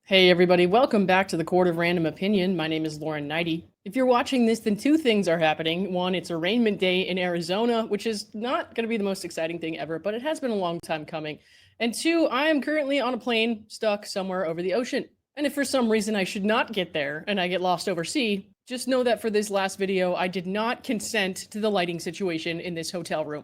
Hey everybody, welcome back to the Court of Random Opinion. My name is Laura Neidigh. If you're watching this, then two things are happening. One, it's arraignment day in Arizona, which is not going to be the most exciting thing ever, but it has been a long time coming. And two, I am currently on a plane stuck somewhere over the ocean. And if for some reason I should not get there and I get lost overseas, just know that for this last video, I did not consent to the lighting situation in this hotel room.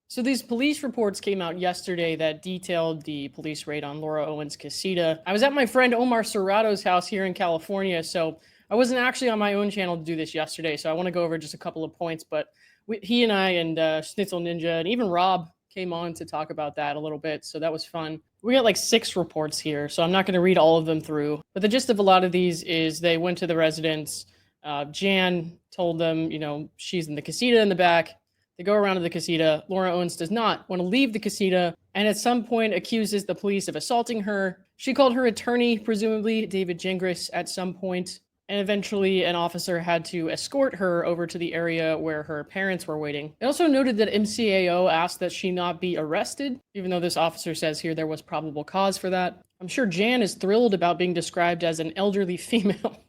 So these police reports came out yesterday that detailed the police raid on Laura Owens' casita. I was at my friend Omar Serrato's house here in California, so I wasn't actually on my own channel to do this yesterday, so I want to go over just a couple of points, but he and I and SchnitzelNinja and even Rob came on to talk about that a little bit, so that was fun. We got like 6 reports here, so I'm not going to read all of them through, but the gist of a lot of these is they went to the residence. Jan told them, she's in the casita in the back. They go around to the casita. Laura Owens does not want to leave the casita and at some point accuses the police of assaulting her. She called her attorney, presumably David Gingras, at some point, and eventually an officer had to escort her over to the area where her parents were waiting. It also noted that MCAO asked that she not be arrested, even though this officer says here there was probable cause for that. I'm sure Jan is thrilled about being described as an elderly female.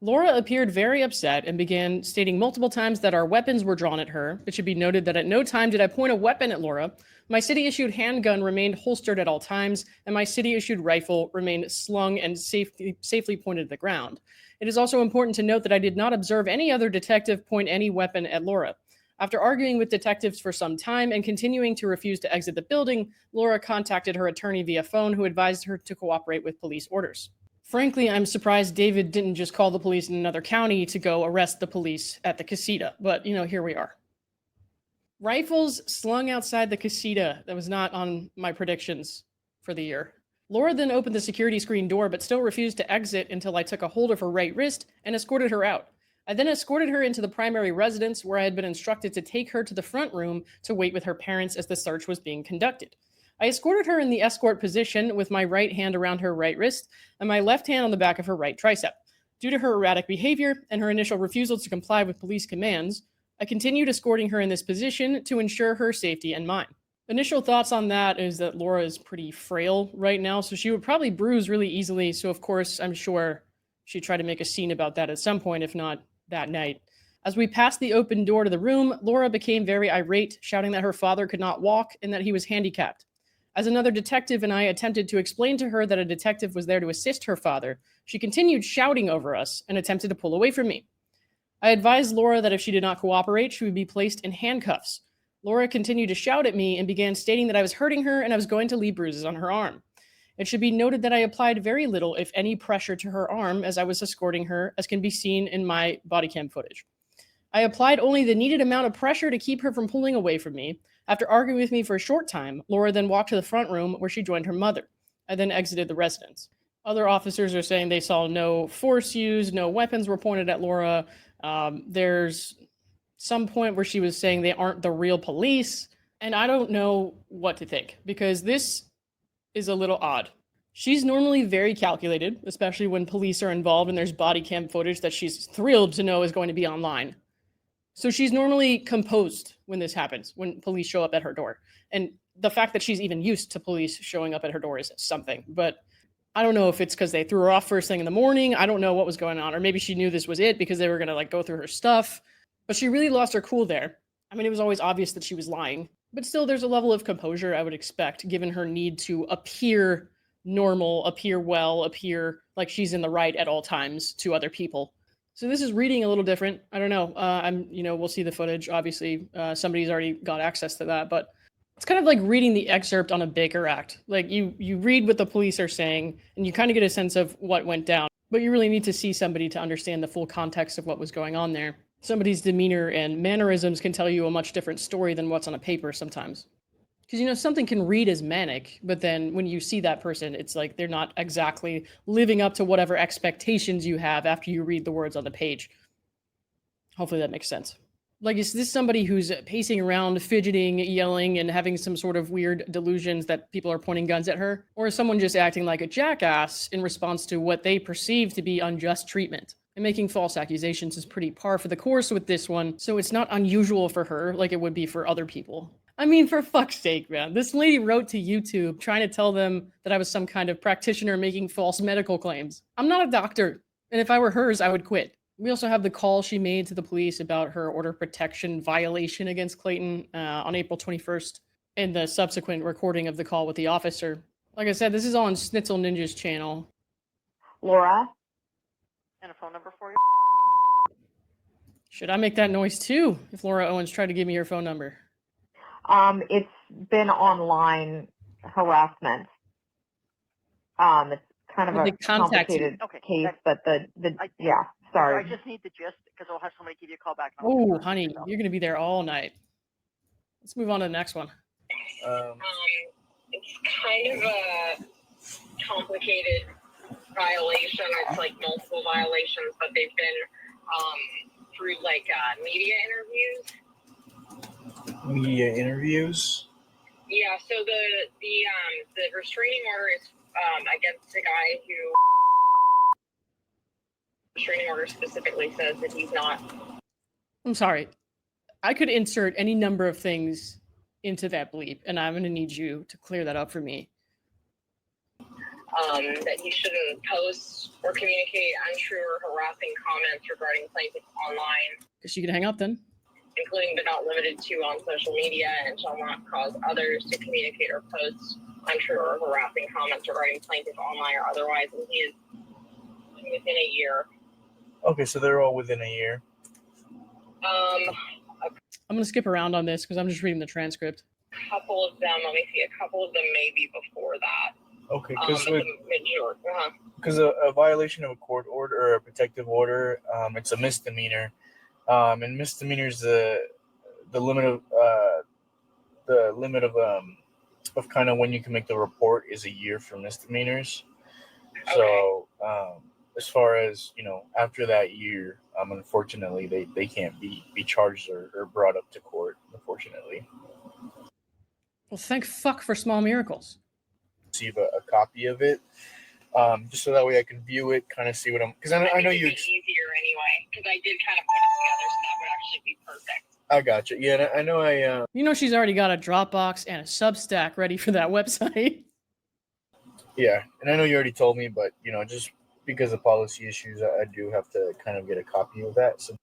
Laura appeared very upset and began stating multiple times that our weapons were drawn at her. It should be noted that at no time did I point a weapon at Laura. My city-issued handgun remained holstered at all times, and my city-issued rifle remained slung and safely pointed at the ground. It is also important to note that I did not observe any other detective point any weapon at Laura. After arguing with detectives for some time and continuing to refuse to exit the building, Laura contacted her attorney via phone, who advised her to cooperate with police orders. Frankly, I'm surprised David didn't just call the police in another county to go arrest the police at the casita, but here we are. Rifles slung outside the casita. That was not on my predictions for the year. Laura then opened the security screen door, but still refused to exit until I took a hold of her right wrist and escorted her out. I then escorted her into the primary residence, where I had been instructed to take her to the front room to wait with her parents as the search was being conducted. I escorted her in the escort position with my right hand around her right wrist and my left hand on the back of her right tricep. Due to her erratic behavior and her initial refusal to comply with police commands, I continued escorting her in this position to ensure her safety and mine. Initial thoughts on that is that Laura is pretty frail right now, so she would probably bruise really easily. So of course, I'm sure she'd try to make a scene about that at some point, if not that night. As we passed the open door to the room, Laura became very irate, shouting that her father could not walk and that he was handicapped. As another detective and I attempted to explain to her that a detective was there to assist her father, she continued shouting over us and attempted to pull away from me. I advised Laura that if she did not cooperate, she would be placed in handcuffs. Laura continued to shout at me and began stating that I was hurting her and I was going to leave bruises on her arm. It should be noted that I applied very little, if any, pressure to her arm as I was escorting her, as can be seen in my body cam footage. I applied only the needed amount of pressure to keep her from pulling away from me. After arguing with me for a short time, Laura then walked to the front room where she joined her mother. I then exited the residence. Other officers are saying they saw no force used, no weapons were pointed at Laura. There's some point where she was saying they aren't the real police, and I don't know what to think, because this is a little odd. She's normally very calculated, especially when police are involved and there's body cam footage that she's thrilled to know is going to be online. So she's normally composed when this happens, when police show up at her door. And the fact that she's even used to police showing up at her door is something. But I don't know if it's because they threw her off first thing in the morning. I don't know what was going on. Or maybe she knew this was it because they were going to go through her stuff. But she really lost her cool there. I mean, it was always obvious that she was lying. But still, there's a level of composure I would expect, given her need to appear normal, appear well, appear like she's in the right at all times to other people. So this is reading a little different. I don't know. We'll see the footage. Obviously, somebody's already got access to that, but it's kind of like reading the excerpt on a Baker Act. Like you read what the police are saying and you kind of get a sense of what went down, but you really need to see somebody to understand the full context of what was going on there. Somebody's demeanor and mannerisms can tell you a much different story than what's on a paper sometimes. Because, something can read as manic, but then when you see that person, it's like they're not exactly living up to whatever expectations you have after you read the words on the page. Hopefully that makes sense. Like, is this somebody who's pacing around, fidgeting, yelling, and having some sort of weird delusions that people are pointing guns at her? Or is someone just acting like a jackass in response to what they perceive to be unjust treatment? And making false accusations is pretty par for the course with this one, so it's not unusual for her like it would be for other people. I mean, for fuck's sake, man. This lady wrote to YouTube trying to tell them that I was some kind of practitioner making false medical claims. I'm not a doctor. And if I were hers, I would quit. We also have the call she made to the police about her order of protection violation against Clayton on April 21st and the subsequent recording of the call with the officer. Like I said, this is on SchnitzelNinja's channel. Laura? And a phone number for you? Should I make that noise too if Laura Owens tried to give me her phone number? It's been online harassment. It's kind of a complicated case, but sorry. I just need the gist because I'll have somebody give you a call back. Oh, honey, you're going to be there all night. Let's move on to the next one. It's kind of a complicated violation. It's like multiple violations, but they've been through like media interviews. Media interviews? Yeah, so the restraining order is against a guy who restraining order specifically says that he's not. I'm sorry. I could insert any number of things into that bleep, and I'm going to need you to clear that up for me. That he shouldn't post or communicate untrue or harassing comments regarding plaintiffs online. Guess you can hang up then. Including but not limited to on social media, and shall not cause others to communicate or post untrue or harassing comments regarding plaintiffs online or otherwise, and he is within a year. Okay, so they're all within a year. I'm going to skip around on this because I'm just reading the transcript. A couple of them may be before that. Okay, because a violation of a court order or a protective order, it's a misdemeanor. And misdemeanors, the limit of kind of when you can make the report is a year for misdemeanors. Okay. So as far as after that year, unfortunately they can't be charged or brought up to court. Unfortunately. Well, thank fuck for small miracles. Receive a copy of it. Just so that way I can view it, kind of see what because I know you. It's easier anyway, because I did kind of put it together, so that would actually be perfect. I got you. Yeah, I know. She's already got a Dropbox and a Substack ready for that website. Yeah, and I know you already told me, but just because of policy issues, I do have to kind of get a copy of that. So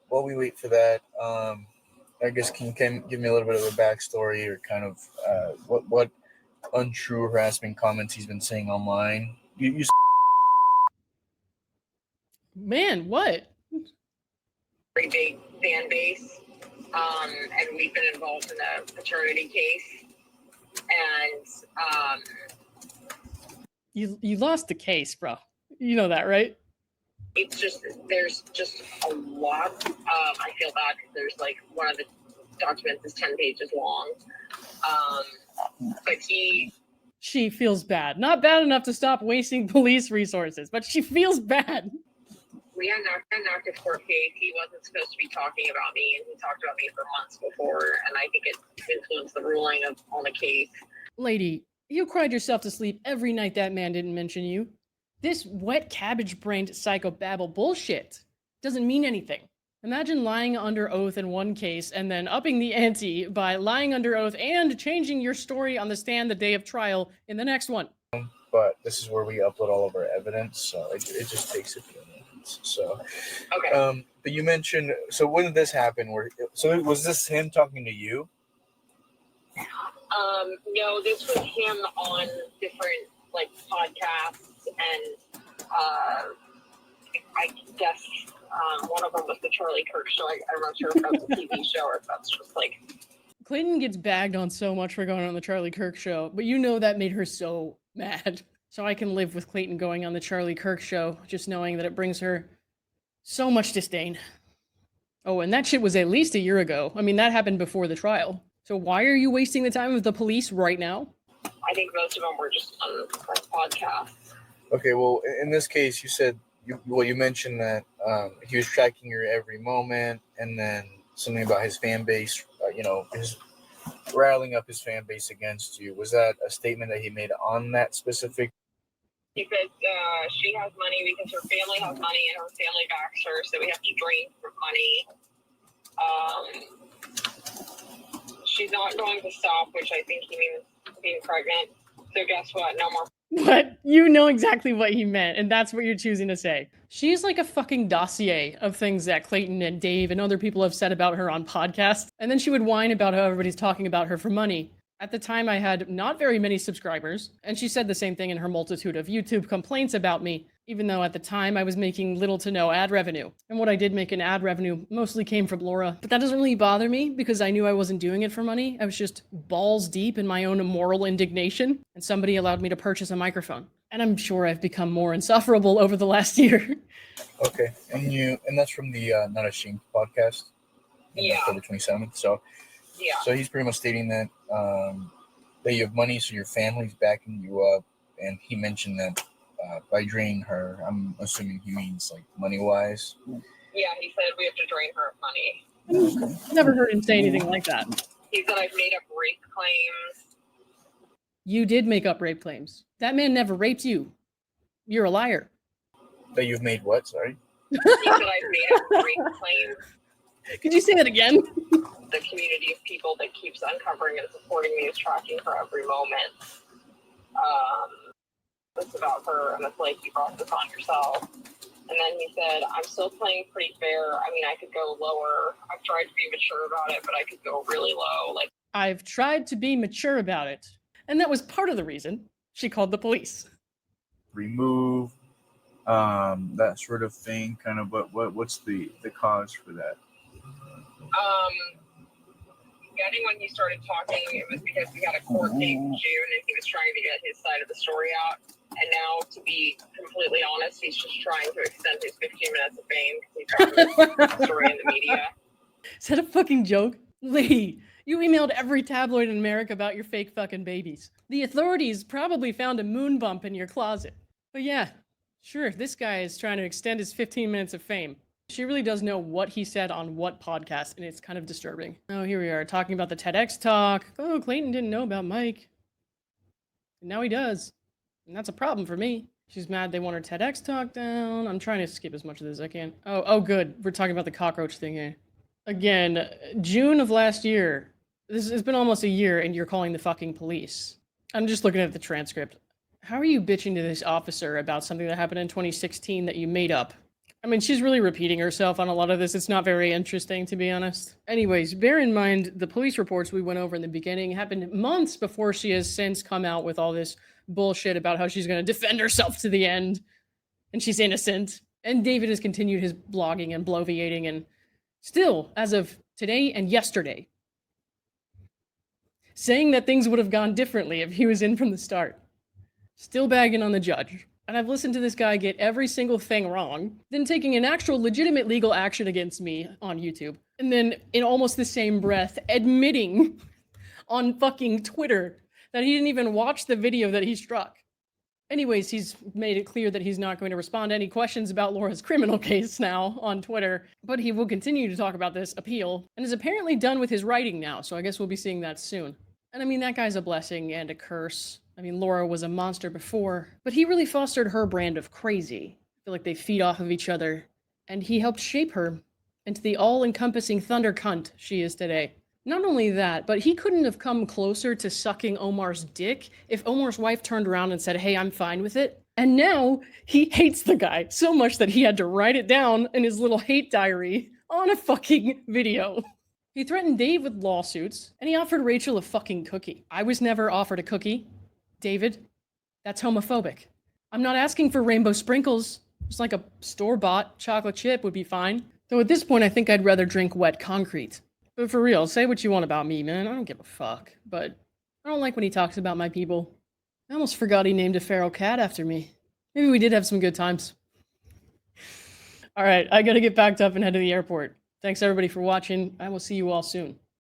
while we wait for that, I guess can you give me a little bit of a backstory or kind of what untrue harassment comments he's been saying online? You Man, what? Very big fan base, and we've been involved in a paternity case, and you lost the case, bro. You know that, right? It's just there's just a lot. I feel bad because there's like one of the documents is 10 pages long, but She feels bad. Not bad enough to stop wasting police resources, but she feels bad. We had an active court case. He wasn't supposed to be talking about me, and he talked about me for months before, and I think it influenced the ruling on the case. Lady, you cried yourself to sleep every night that man didn't mention you. This wet cabbage-brained psychobabble bullshit doesn't mean anything. Imagine lying under oath in one case and then upping the ante by lying under oath and changing your story on the stand the day of trial in the next one. But this is where we upload all of our evidence, so it just takes a few minutes. So, okay. But you mentioned, so when did this happen? So was this him talking to you? No, this was him on different like podcasts, and I guess one of them was the Charlie Kirk show. I'm not sure if that's a TV show or if that's just like. Clayton gets bagged on so much for going on the Charlie Kirk show, but that made her so mad. So I can live with Clayton going on the Charlie Kirk show, just knowing that it brings her so much disdain. Oh, and that shit was at least a year ago. I mean, that happened before the trial. So why are you wasting the time of the police right now? I think most of them were just on podcasts. Okay, well, in this case, you said, you mentioned that he was tracking your every moment, and then something about his fan base, his riling up his fan base against you. Was that a statement that he made on that specific? He said she has money because her family has money and her family backs her, so we have to drain her money. she's not going to stop, which I think he means being pregnant. So guess what? No more. But you know exactly what he meant, and that's what you're choosing to say. She's like a fucking dossier of things that Clayton and Dave and other people have said about her on podcasts, and then she would whine about how everybody's talking about her for money. At the time, I had not very many subscribers, and she said the same thing in her multitude of YouTube complaints about me, even though at the time I was making little to no ad revenue. And what I did make in ad revenue mostly came from Laura. But that doesn't really bother me because I knew I wasn't doing it for money. I was just balls deep in my own immoral indignation, and somebody allowed me to purchase a microphone. And I'm sure I've become more insufferable over the last year. Okay, and that's from the Not Ashamed podcast. Yeah. October 27th. So Yeah. So he's pretty much stating that that you have money, so your family's backing you up, and he mentioned that by draining her, I'm assuming he means like money wise. Yeah, he said we have to drain her of money. Never heard him say anything like that. He said I've made up rape claims. You did make up rape claims. That man never raped you. You're a liar. That you've made what? Sorry. He said I've made up rape claims. Could you say that again? The community of people that keeps uncovering and supporting me is tracking her every moment. It's about her, and it's like you brought this on yourself. And then he said, I'm still playing pretty fair. I mean, I could go lower. I've tried to be mature about it, but I could go really low. Like, I've tried to be mature about it. And that was part of the reason she called the police. Remove that sort of thing. Kind of what's the cause for that? Getting when he started talking, it was because we had a court date in June and he was trying to get his side of the story out. And now, to be completely honest, he's just trying to extend his 15 minutes of fame because he's got the story in the media. Is that a fucking joke? Lady, you emailed every tabloid in America about your fake fucking babies. The authorities probably found a moon bump in your closet. But yeah, sure, this guy is trying to extend his 15 minutes of fame. She really does know what he said on what podcast, and it's kind of disturbing. Oh, here we are, talking about the TEDx talk. Oh, Clayton didn't know about Mike. And now he does. And that's a problem for me. She's mad they want her TEDx talk down. I'm trying to skip as much of this as I can. Oh, good. We're talking about the cockroach thing here. Again, June of last year. This has been almost a year, and you're calling the fucking police. I'm just looking at the transcript. How are you bitching to this officer about something that happened in 2016 that you made up? I mean, she's really repeating herself on a lot of this. It's not very interesting, to be honest. Anyways, bear in mind, the police reports we went over in the beginning happened months before she has since come out with all this bullshit about how she's going to defend herself to the end. And she's innocent. And David has continued his blogging and bloviating. And still, as of today and yesterday, saying that things would have gone differently if he was in from the start. Still bagging on the judge. And I've listened to this guy get every single thing wrong, then taking an actual legitimate legal action against me on YouTube, and then in almost the same breath admitting on fucking Twitter that he didn't even watch the video that he struck. Anyways, he's made it clear that he's not going to respond to any questions about Laura's criminal case now on Twitter, but he will continue to talk about this appeal, and is apparently done with his writing now, so I guess we'll be seeing that soon. And I mean, that guy's a blessing and a curse. I mean, Laura was a monster before, but he really fostered her brand of crazy. I feel like they feed off of each other, and he helped shape her into the all-encompassing thunder cunt she is today. Not only that, but he couldn't have come closer to sucking Omar's dick if Omar's wife turned around and said, hey, I'm fine with it. And now he hates the guy so much that he had to write it down in his little hate diary on a fucking video. He threatened Dave with lawsuits, and he offered Rachel a fucking cookie. I was never offered a cookie. David, that's homophobic. I'm not asking for rainbow sprinkles. Just like a store-bought chocolate chip would be fine. Though at this point, I think I'd rather drink wet concrete. But for real, say what you want about me, man. I don't give a fuck. But I don't like when he talks about my people. I almost forgot he named a feral cat after me. Maybe we did have some good times. All right, I gotta get packed up and head to the airport. Thanks everybody for watching. I will see you all soon.